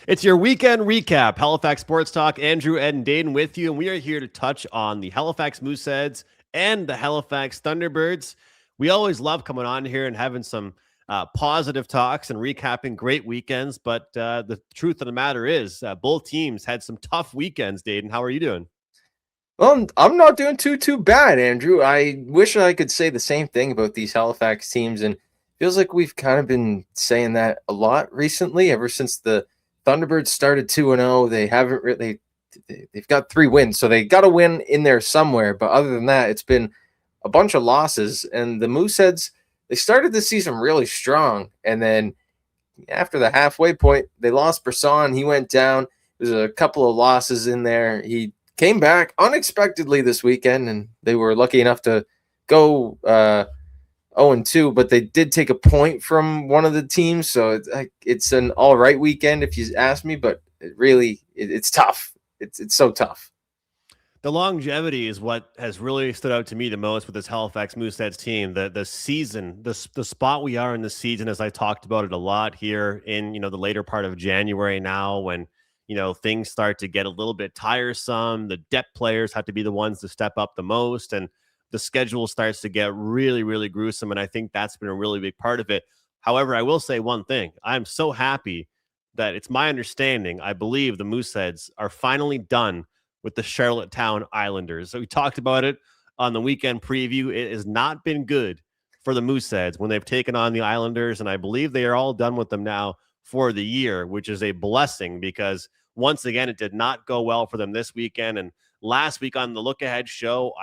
It's your weekend recap. Halifax Sports Talk. Andrew, Ed, and Dayton with you, and we are here to touch on the Halifax Mooseheads and the Halifax Thunderbirds. We always love coming on here and having some positive talks and recapping great weekends, but the truth of the matter is both teams had some tough weekends. Dayton, how are you doing? Well, I'm not doing too bad, Andrew. I wish I could say the same thing about these Halifax teams, and feels like we've kind of been saying that a lot recently. Ever since the Thunderbirds started 2-0, they haven't really. They've got 3 wins, so they got a win in there somewhere. But other than that, it's been a bunch of losses. And the Mooseheads, they started the season really strong, and then after the halfway point, they lost Brisson. He went down. There's a couple of losses in there. He came back unexpectedly this weekend, and they were lucky enough to go 0-2, but they did take a point from one of the teams, so it's an all right weekend if you ask me, but it's tough. It's so tough. The longevity is what has really stood out to me the most with this Halifax Mooseheads team. The season, the spot we are in the season, as I talked about it a lot here in the later part of January now, when things start to get a little bit tiresome. The depth players have to be the ones to step up the most, and the schedule starts to get really, really gruesome. And I think that's been a really big part of it. However, I will say one thing. I'm so happy that it's my understanding, I believe the Mooseheads are finally done with the Charlottetown Islanders. So we talked about it on the weekend preview. It has not been good for the Mooseheads when they've taken on the Islanders, and I believe they are all done with them now for the year, which is a blessing because once again, it did not go well for them this weekend. And last week on the Look Ahead show,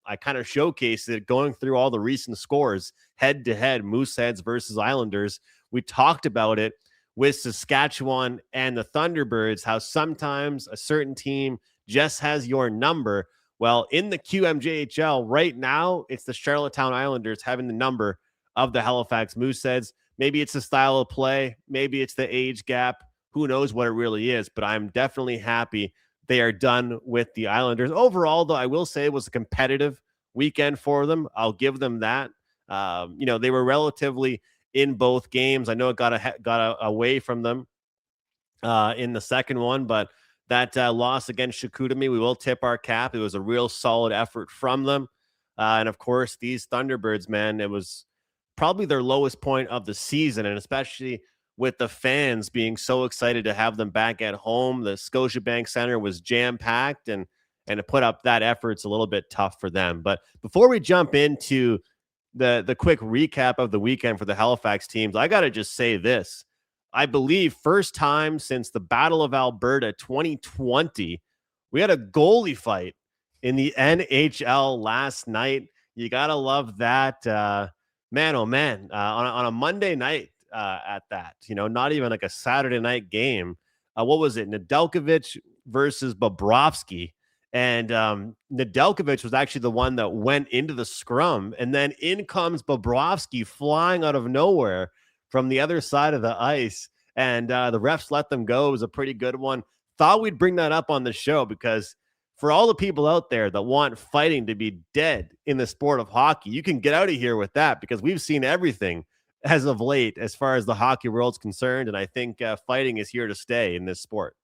I kind of showcased it going through all the recent scores head-to-head, Mooseheads versus Islanders. We talked about it with Saskatchewan and the Thunderbirds, how sometimes a certain team just has your number. Well, in the QMJHL right now, it's the Charlottetown Islanders having the number of the Halifax Mooseheads. Maybe it's the style of play. Maybe it's the age gap. Who knows what it really is, but I'm definitely happy they are done with the Islanders. Overall, though, I will say it was a competitive weekend for them. I'll give them that. They were relatively in both games. I know it got away from them in the second one, but that loss against Chicoutimi, we will tip our cap. It was a real solid effort from them. And of course, these Thunderbirds, man, it was probably their lowest point of the season, and especially with the fans being so excited to have them back at home. The Scotiabank Centre was jam-packed, and to put up that effort, it's a little bit tough for them. But before we jump into the quick recap of the weekend for the Halifax teams, I got to just say this. I believe first time since the Battle of Alberta 2020, we had a goalie fight in the NHL last night. You got to love that. Man, oh man, on a Monday night, at that, not even like a Saturday night game. What was it? Nedeljkovic versus Bobrovsky. And Nedeljkovic was actually the one that went into the scrum. And then in comes Bobrovsky flying out of nowhere from the other side of the ice. And the refs let them go. It was a pretty good one. Thought we'd bring that up on the show because for all the people out there that want fighting to be dead in the sport of hockey, you can get out of here with that because we've seen everything as of late, as far as the hockey world's concerned. And I think fighting is here to stay in this sport.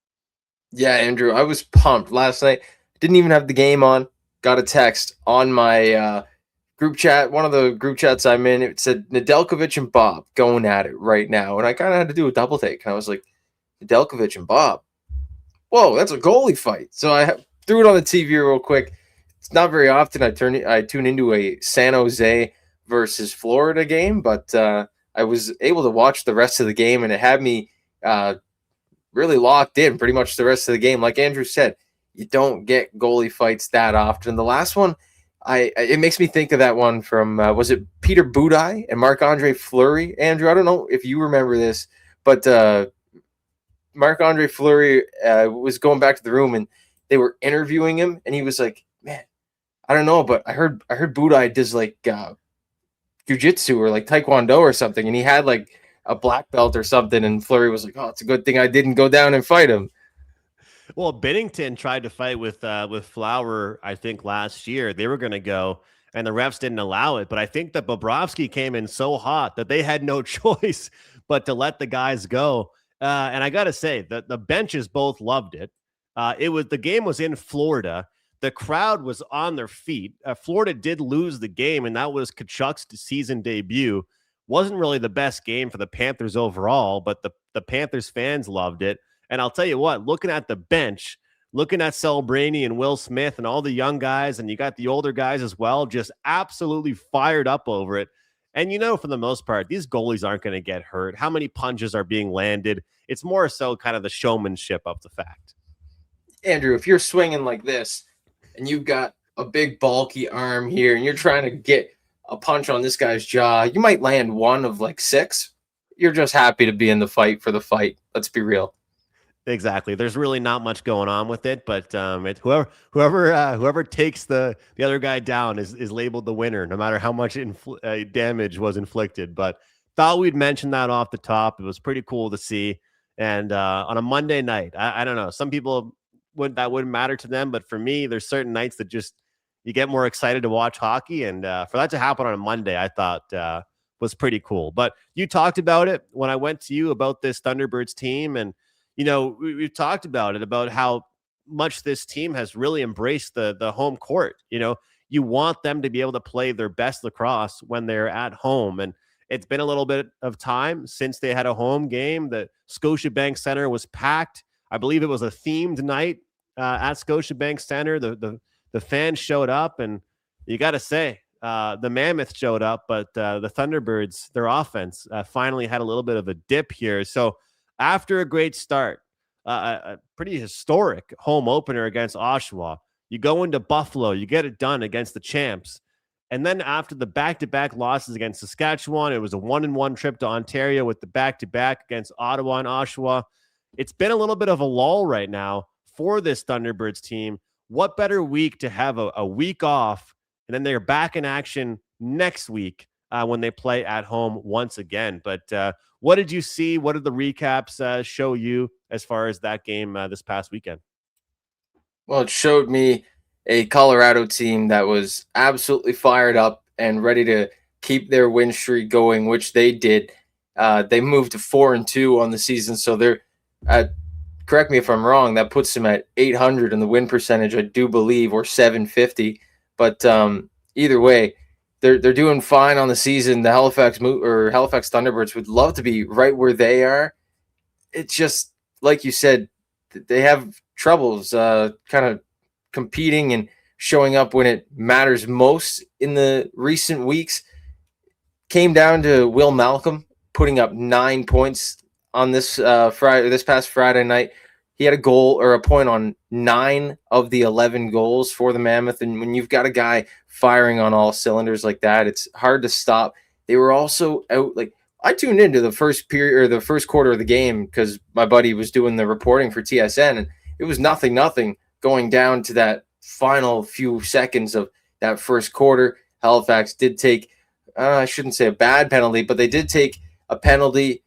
Yeah, Andrew, I was pumped last night. Didn't even have the game on. Got a text on my group chat, one of the group chats I'm in. It said Nedeljkovic and Bob going at it right now. And I kind of had to do a double take. I was like, Nedeljkovic and Bob? Whoa, that's a goalie fight. So I threw it on the TV real quick. It's not very often I tune into a San Jose versus Florida game, but I was able to watch the rest of the game, and it had me really locked in pretty much the rest of the game. Like Andrew said, you don't get goalie fights that often. The last one, it makes me think of that one from, was it Peter Budaj and Marc-Andre Fleury? Andrew, I don't know if you remember this, but Marc-Andre Fleury was going back to the room, and they were interviewing him, and he was like, man, I don't know, but I heard Budaj does like jiu-jitsu or like taekwondo or something, and he had like a black belt or something, and Fleury was like, oh, it's a good thing I didn't go down and fight him. Well, Bennington tried to fight with Flower, I think, last year. They were going to go, and the refs didn't allow it. But I think that Bobrovsky came in so hot that they had no choice but to let the guys go. And I got to say that the benches both loved it. The game was in Florida. The crowd was on their feet. Florida did lose the game, and that was Tkachuk's season debut. Wasn't really the best game for the Panthers overall, but the Panthers fans loved it. And I'll tell you what, looking at the bench, looking at Celebrini and Will Smith and all the young guys, and you got the older guys as well, just absolutely fired up over it. And for the most part, these goalies aren't going to get hurt. How many punches are being landed? It's more so kind of the showmanship of the fact. Andrew, if you're swinging like this and you've got a big bulky arm here and you're trying to get a punch on this guy's jaw, you might land one of like 6. You're just happy to be in the fight for the fight. Let's be real. Exactly. There's really not much going on with it, but whoever takes the other guy down is labeled the winner, no matter how much damage was inflicted. But thought we'd mention that off the top. It was pretty cool to see. And on a Monday night, I don't know. Some people wouldn't matter to them, but for me, there's certain nights that just you get more excited to watch hockey, and for that to happen on a Monday, I thought was pretty cool. But you talked about it when I went to you about this Thunderbirds team, and we've talked about it, about how much this team has really embraced the home court. You want them to be able to play their best lacrosse when they're at home. And it's been a little bit of time since they had a home game. The Scotiabank Centre was packed. I believe it was a themed night at Scotiabank Centre. The fans showed up, and you got to say, the Mammoth showed up, but the Thunderbirds, their offense finally had a little bit of a dip here. So after a great start, a pretty historic home opener against Oshawa, you go into Buffalo, you get it done against the champs. And then after the back-to-back losses against Saskatchewan, it was a 1-1 trip to Ontario with the back-to-back against Ottawa and Oshawa. It's been a little bit of a lull right now for this Thunderbirds team. What better week to have a week off, and then they're back in action next week when they play at home once again. But what did you see? What did the recaps show you as far as that game this past weekend? Well, it showed me a Colorado team that was absolutely fired up and ready to keep their win streak going, which they did. They moved to 4-2 on the season, so they're at, correct me if I'm wrong, that puts them at 800 in the win percentage, I do believe, or 750. But either way, they're doing fine on the season. The Halifax Thunderbirds would love to be right where they are. It's just, like you said, they have troubles kind of competing and showing up when it matters most in the recent weeks. Came down to Will Malcolm putting up 9 points on this past Friday night. He had a goal or a point on 9 of the 11 goals for the Mammoth. And when you've got a guy firing on all cylinders like that, it's hard to stop. They were also out. Like, I tuned into the first period or the first quarter of the game because my buddy was doing the reporting for TSN, and it was 0-0 going down to that final few seconds of that first quarter. Halifax did take, I shouldn't say a bad penalty, but they did take a penalty,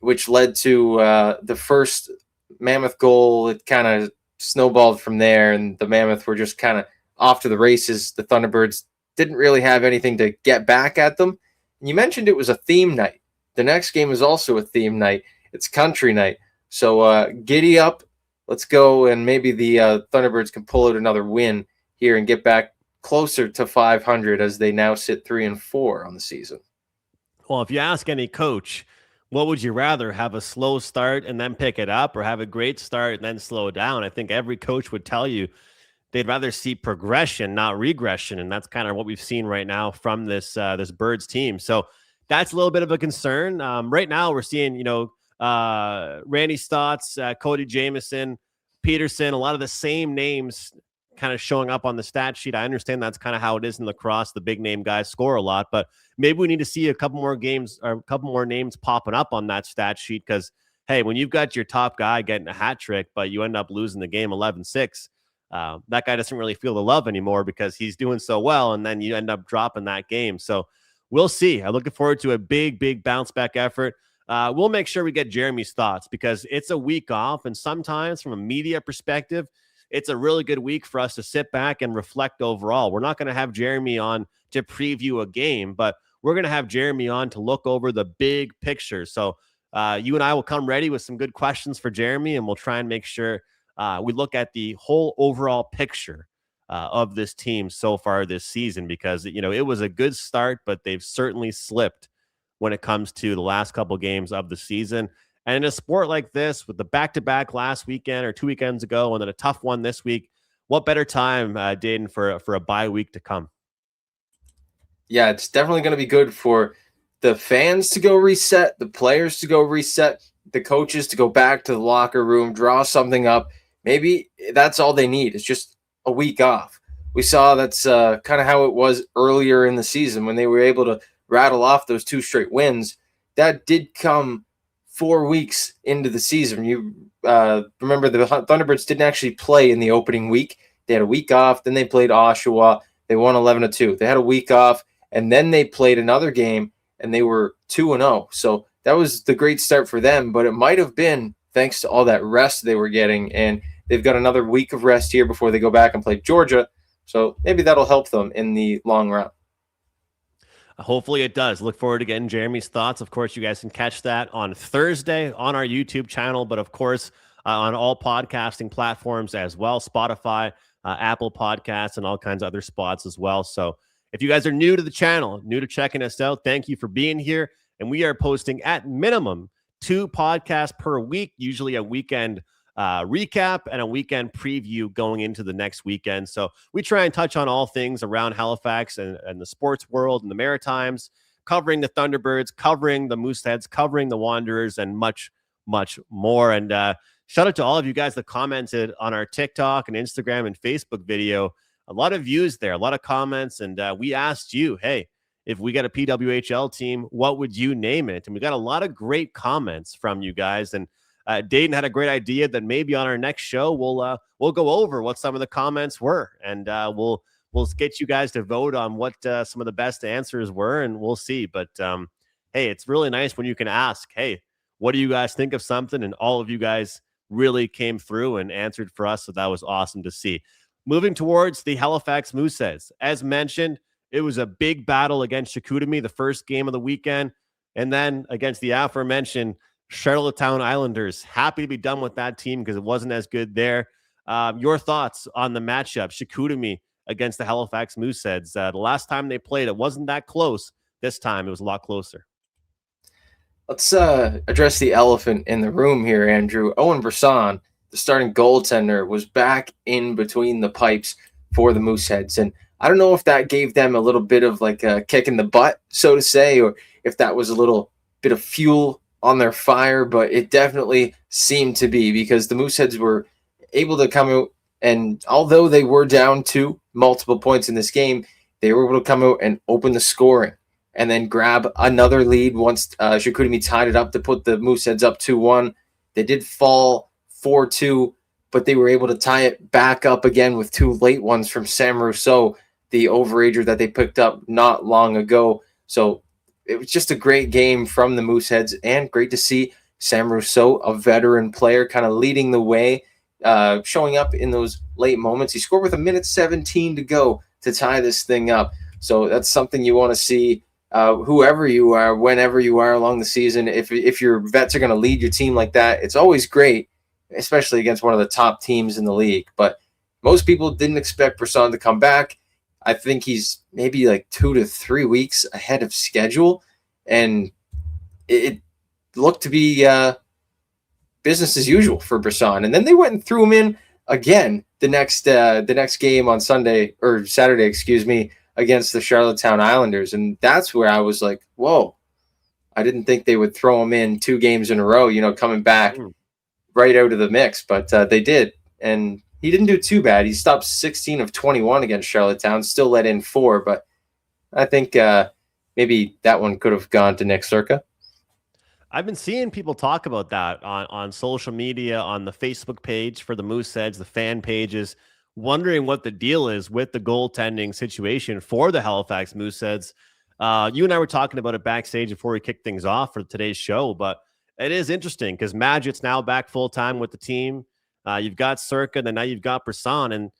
which led to the first Mammoth goal. It kind of snowballed from there, and the Mammoth were just kind of off to the races. The Thunderbirds didn't really have anything to get back at them. And you mentioned it was a theme night. The next game is also a theme night. It's country night. So giddy up. Let's go, and maybe the Thunderbirds can pull out another win here and get back closer to 500 as they now sit 3-4 on the season. Well, if you ask any coach, what would you rather, have a slow start and then pick it up, or have a great start and then slow down? I think every coach would tell you they'd rather see progression, not regression, and that's kind of what we've seen right now from this Birds team. So that's a little bit of a concern. Right now, we're seeing Randy Stotts, Cody Jamieson, Peterson, a lot of the same names kind of showing up on the stat sheet. I understand that's kind of how it is in lacrosse. The big name guys score a lot, but maybe we need to see a couple more games or a couple more names popping up on that stat sheet, because, hey, when you've got your top guy getting a hat trick, but you end up losing the game 11-6, that guy doesn't really feel the love anymore because he's doing so well, and then you end up dropping that game. So we'll see. I'm looking forward to a big bounce back effort. We'll make sure we get Jeremy's thoughts, because it's a week off, and sometimes from a media perspective, it's a really good week for us to sit back and reflect overall. We're not going to have Jeremy on to preview a game, but we're going to have Jeremy on to look over the big picture. So you and I will come ready with some good questions for Jeremy, and we'll try and make sure we look at the whole overall picture of this team so far this season, because it was a good start, but they've certainly slipped when it comes to the last couple games of the season. And in a sport like this, with the back-to-back last weekend or 2 weekends ago, and then a tough one this week, what better time, Dayton, for a bye week to come? Yeah, it's definitely going to be good for the fans to go reset, the players to go reset, the coaches to go back to the locker room, draw something up. Maybe that's all they need. It's just a week off. We saw that's kind of how it was earlier in the season when they were able to rattle off those 2 straight wins. That did come 4 weeks into the season. You remember the Thunderbirds didn't actually play in the opening week. They had a week off. Then they played Oshawa. They won 11-2. They had a week off, and then they played another game, and they were 2-0. So that was the great start for them, but it might have been thanks to all that rest they were getting, and they've got another week of rest here before they go back and play Georgia. So maybe that'll help them in the long run. Hopefully it does. Look forward to getting Jeremy's thoughts. Of course, you guys can catch that on Thursday on our YouTube channel, but of course, on all podcasting platforms as well, Spotify, Apple Podcasts, and all kinds of other spots as well. So if you guys are new to the channel, new to checking us out, thank you for being here. And we are posting at minimum 2 podcasts per week, usually a weekend recap and a weekend preview going into the next weekend. So we try and touch on all things around Halifax and the sports world and the Maritimes, covering the Thunderbirds, covering the Mooseheads, covering the Wanderers, and much, much more. And shout out to all of you guys that commented on our TikTok and Instagram and Facebook video. A lot of views there, a lot of comments. And we asked you, hey, if we got a PWHL team, what would you name it? And we got a lot of great comments from you guys. And Dayton had a great idea that maybe on our next show we'll go over what some of the comments were, and we'll get you guys to vote on what some of the best answers were, and we'll see. But hey, it's really nice when you can ask, hey, what do you guys think of something? And all of you guys really came through and answered for us, so that was awesome to see. Moving towards the Halifax Mooseheads, as mentioned, it was a big battle against Chicoutimi, the first game of the weekend, and then against the aforementioned Charlottetown Islanders. Happy to be done with that team because it wasn't as good there. Your thoughts on the matchup, Chicoutimi against the Halifax Mooseheads? The last time they played, it wasn't that close. This time, it was a lot closer. Let's address the elephant in the room here, Andrew. Owen Brisson, the starting goaltender, was back in between the pipes for the Mooseheads. And I don't know if that gave them a little bit of like a kick in the butt, so to say, or if that was a little bit of fuel on their fire, but it definitely seemed to be, because the Mooseheads were able to come out, and although they were down 2 multiple points in this game, they were able to come out and open the scoring and then grab another lead once Chicoutimi tied it up to put the Mooseheads up 2-1. They did fall 4-2, but they were able to tie it back up again with 2 late ones from Sam Rousseau, the overager that they picked up not long ago. So it was just a great game from the Mooseheads, and great to see Sam Rousseau, a veteran player, kind of leading the way, showing up in those late moments. He scored with 1:17 to go to tie this thing up. So that's something you want to see, whoever you are, whenever you are along the season. If your vets are going to lead your team like that, it's always great, especially against one of the top teams in the league. But most people didn't expect Brisson to come back. I think he's maybe like 2 to 3 weeks ahead of schedule, and it looked to be business as usual for Brisson. And then they went and threw him in again the next game on Saturday, against the Charlottetown Islanders, and that's where I was like, whoa! I didn't think they would throw him in 2 games in a row, coming back right out of the mix, but they did, and he didn't do too bad. He stopped 16 of 21 against Charlottetown, still let in 4, but I think maybe that one could have gone to Nick Circa. I've been seeing people talk about that on social media, on the Facebook page for the Mooseheads, the fan pages, wondering what the deal is with the goaltending situation for the Halifax Mooseheads. You and I were talking about it backstage before we kicked things off for today's show, but it is interesting because Magic's now back full-time with the team. You've got Circa, and then now you've got Brisson. And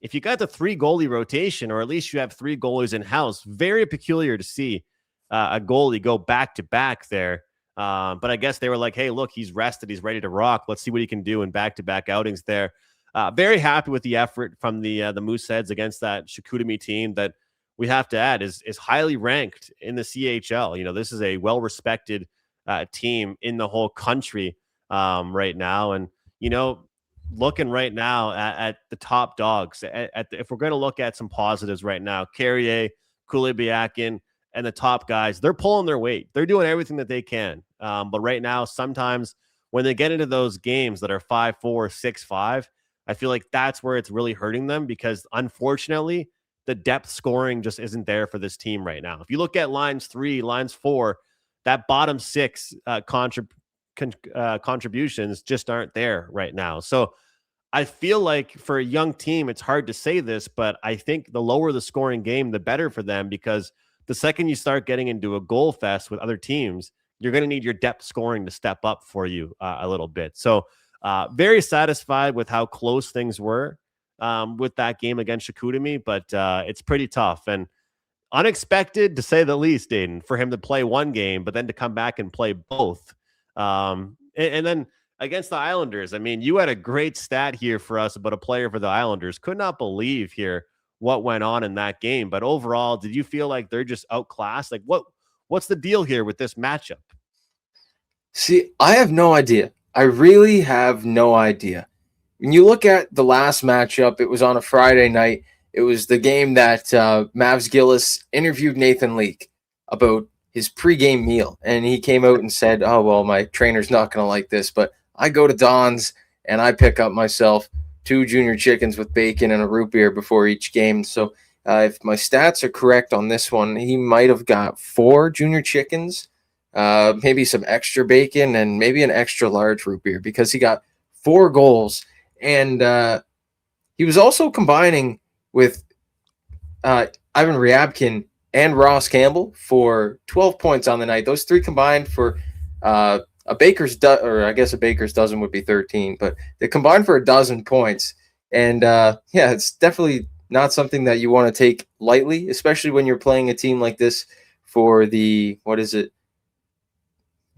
if you got the 3 goalie rotation, or at least you have 3 goalies in-house, very peculiar to see a goalie go back-to-back there. But I guess they were like, hey, look, he's rested. He's ready to rock. Let's see what he can do in back-to-back outings there. Very happy with the effort from the Mooseheads against that Chicoutimi team that we have to add is highly ranked in the CHL. You know, this is a well-respected team in the whole country right now. And, you know, looking right now at the top dogs, if we're going to look at some positives right now, Carrier, Kulibiakin, and the top guys, they're pulling their weight. They're doing everything that they can. But right now, sometimes when they get into those games that are 5-4, 6-5, I feel like that's where it's really hurting them because unfortunately, the depth scoring just isn't there for this team right now. If you look at lines 3, lines 4, that bottom 6 contributions just aren't there right now. So I feel like for a young team, it's hard to say this, but I think the lower the scoring game, the better for them because the second you start getting into a goal fest with other teams, you're going to need your depth scoring to step up for you a little bit. So very satisfied with how close things were with that game against Chicoutimi, but it's pretty tough and unexpected to say the least, Aiden, for him to play one game, but then to come back and play both. And then against the Islanders, I mean, you had a great stat here for us about a player for the Islanders. Could not believe here what went on in that game. But overall, did you feel like they're just outclassed? Like what's the deal here with this matchup? See, I have no idea. I really have no idea. When you look at the last matchup, it was on a Friday night. It was the game that Mavs Gillis interviewed Nathan Leek about his pregame meal. And he came out and said, oh, well, my trainer's not going to like this, but I go to Don's and I pick up myself 2 junior chickens with bacon and a root beer before each game. So if my stats are correct on this one, he might have got 4 junior chickens, maybe some extra bacon, and maybe an extra large root beer because he got 4 goals. And he was also combining with Ivan Ryabkin and Ross Campbell for 12 points on the night. Those 3 combined for a baker's or I guess a baker's dozen would be 13, but they combined for a dozen points. And yeah, it's definitely not something that you want to take lightly, especially when you're playing a team like this for the, what is it,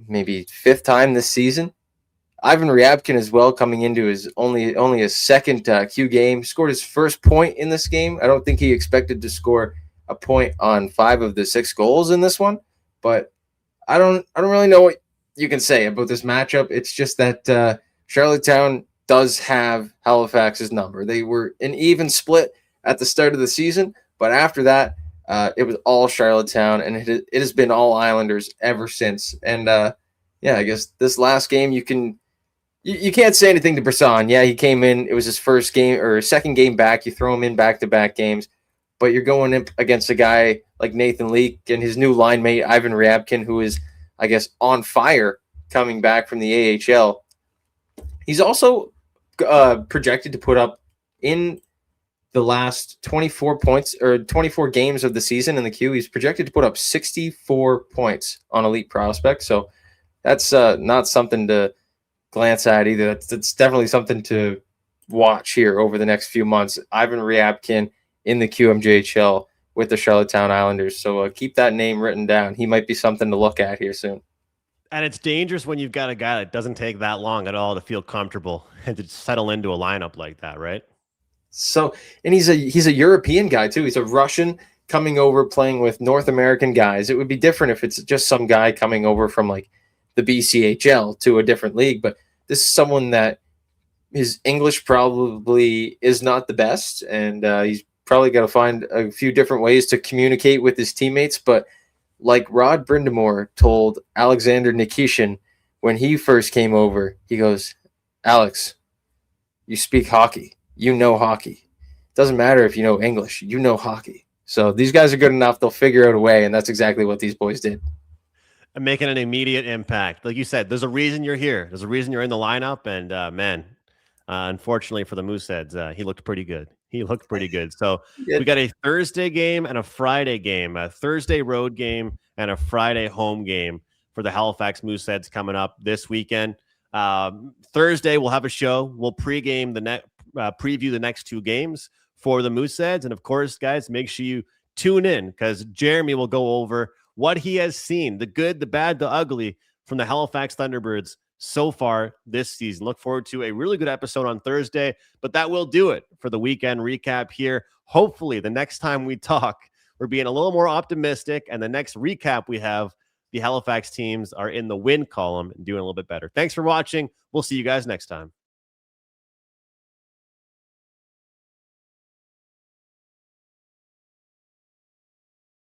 maybe 5th time this season. Ivan Ryabkin as well, coming into his only his second Q game, scored his first point in this game. I don't think he expected to score a point on 5 of the 6 goals in this one, but I don't really know what you can say about this matchup. It's just that Charlottetown does have Halifax's number. They were an even split at the start of the season, but after that, it was all Charlottetown, and it has been all Islanders ever since. And yeah, I guess this last game you can't say anything to Brisson. Yeah, he came in. It was his first game or second game back. You throw him in back-to-back games, but you're going in against a guy like Nathan Leek and his new line mate, Ivan Ryabkin, who is, I guess, on fire coming back from the AHL. He's also projected to put up in the last 24 points or 24 games of the season in the Q. He's projected to put up 64 points on Elite Prospect. So that's not something to glance at either. That's definitely something to watch here over the next few months. Ivan Ryabkin in the QMJHL with the Charlottetown Islanders. So keep that name written down. He might be something to look at here soon. And it's dangerous when you've got a guy that doesn't take that long at all to feel comfortable and to settle into a lineup like that, right? So, and he's a European guy too. He's a Russian coming over playing with North American guys. It would be different if it's just some guy coming over from like the BCHL to a different league, but this is someone that his English probably is not the best, and he's probably got to find a few different ways to communicate with his teammates. But like Rod Brindamore told Alexander Nikishin when he first came over, he goes, Alex, you speak hockey. You know hockey. Doesn't matter if you know English. You know hockey. So these guys are good enough. They'll figure out a way, and that's exactly what these boys did. And making an immediate impact. Like you said, there's a reason you're here. There's a reason you're in the lineup. And man, unfortunately for the Mooseheads, he looked pretty good. He looked pretty good. So we got a Thursday game and a Friday game, a Thursday road game and a Friday home game for the Halifax Mooseheads coming up this weekend. Thursday, we'll have a show. We'll preview the next 2 games for the Mooseheads. And of course, guys, make sure you tune in because Jeremy will go over what he has seen, the good, the bad, the ugly from the Halifax Thunderbirds so far this season. Look forward to a really good episode on Thursday, but that will do it for the weekend recap here. Hopefully the next time we talk, we're being a little more optimistic, and the next recap we have, the Halifax teams are in the win column and doing a little bit better. Thanks for watching. We'll see you guys next time.